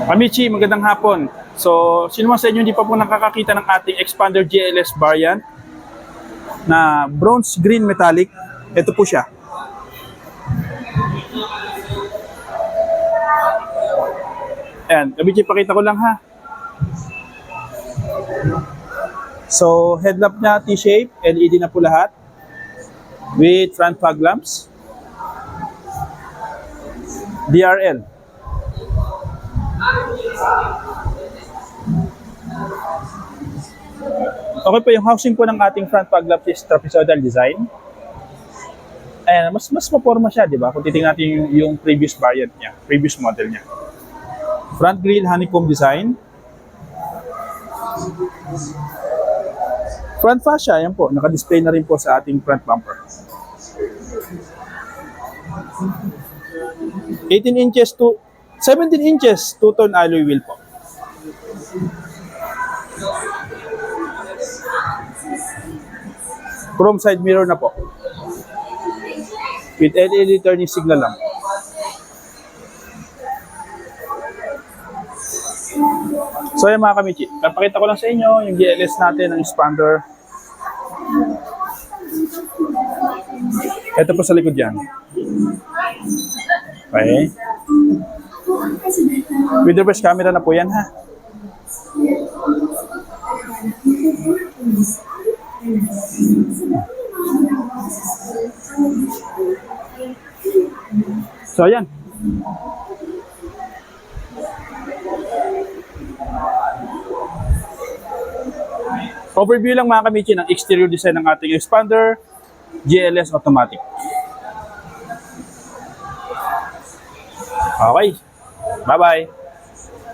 Amici, magandang hapon. So, sino man sa inyo hindi pa po nakakakita ng ating Expander GLS variant na bronze green metallic, ito po siya. Ayan, Amici, pakita ko lang ha. So, headlamp niya T-shape, LED na po lahat with front fog lamps. DRL. Okay po, yung housing po ng ating front fog lamp is trapezoidal design. Ayan, mas maporma siya, di ba? Kung titingnan natin yung previous variant niya, previous model niya. Front grille honeycomb design. Front fascia, yan po, naka-display na rin po sa ating front bumper. 18 inches to 17 inches two-tone alloy wheel po. Chrome side mirror na po. With LED turning signal lang. So yan mga kamichi, papakita ko lang sa inyo yung GLS natin, ang expander. Ito po sa likod yan. Okay. With reverse camera na po yan ha. So ayan. Overview lang mga kamichi ng exterior design ng ating expander GLS automatic. Okay. Bye-bye.